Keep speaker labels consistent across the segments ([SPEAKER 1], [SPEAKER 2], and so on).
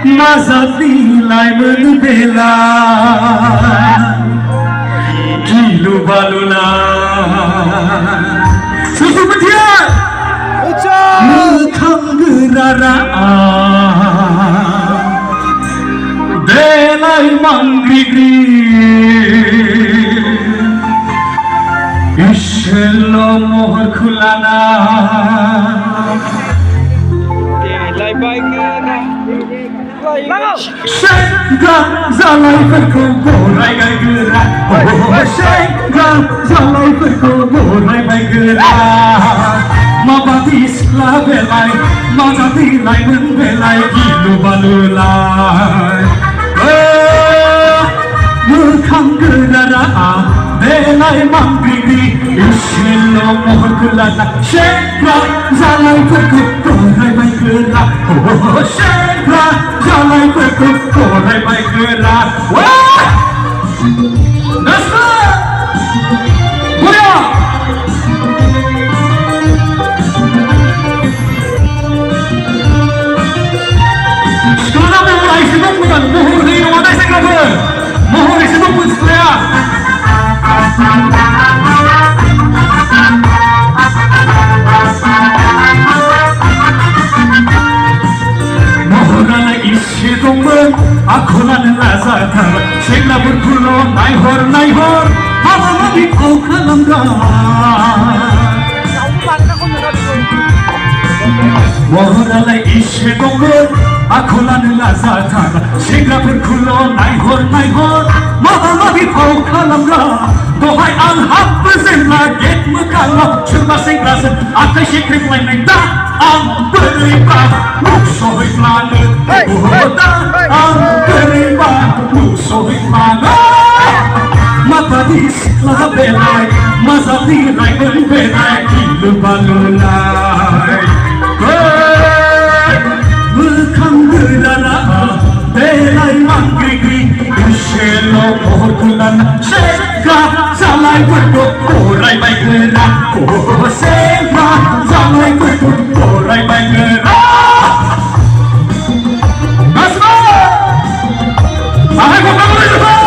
[SPEAKER 1] Mazati laiman bela Gilu balula Susu petian Mukham gerara Belai manggri Ishelo mohar khulana
[SPEAKER 2] Lại bay kia nè.
[SPEAKER 1] Senga zalai berko borai gai gerak Senga zalai berko borai gai gerak Mabatis la belai Mazati lai men belai Gilu balulai Mukham gerara Belai manggri Ishelo mohar khulana Senga zalai berko borai gai gerak Senga zalai berko borai gai gerak Wah! Nasra! Buya! Sekarang mulai sibuk bukan? Muhur ini wadai saya kata Muhur sibuk pun sekolah Muhurana isi dongmen Akulan lazatar Segla berkulo naihor Mama mami kau kalamkan Muhurana isi dongmen Akulan lazatar Segla berkulo naihor Mama mami kau kalamkan Dohai alhaq bezimla Get mekalah Coba singkrasen Akai syikrik lain tak Ang beriba Musuh planet Ang beriba Musuh planet Mapadis lah belai Mazati lai belai Gilu balulai Mukham gerara Belai manggri Ishelo mohor khulana Senga zalai berko borai bai gerak Senga zalai berko borai bai gerak Nasra! Ahai kau kamu juga!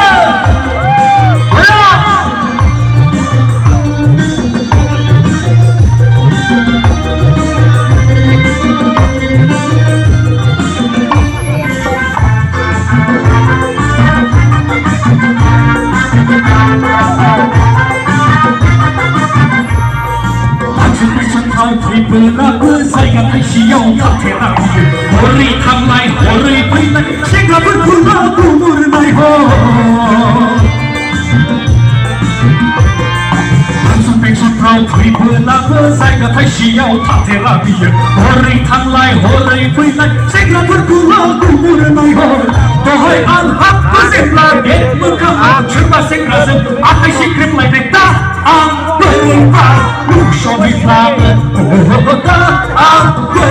[SPEAKER 1] Hãy subscribe cho kênh Ghiền Mì Gõ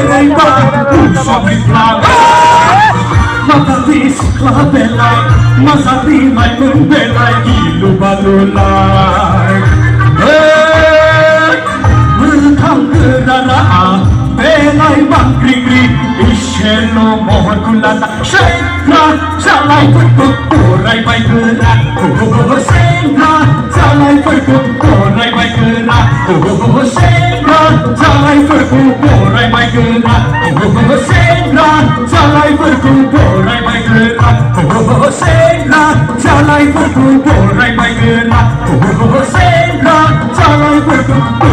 [SPEAKER 1] để không bỏ lỡ những Mapatis lah belai Mazati lai men belai Gilu balulai Mukham gerara Belai manggri Ishelo mohor khulana Senga zalai berko borai bai gerak Senga zalai berko borai bai gerak Senga zalai berko borai bai gerak Senga zalai berko borai bai gerak Senga zalai berko borai bai gerak Senga zalai berko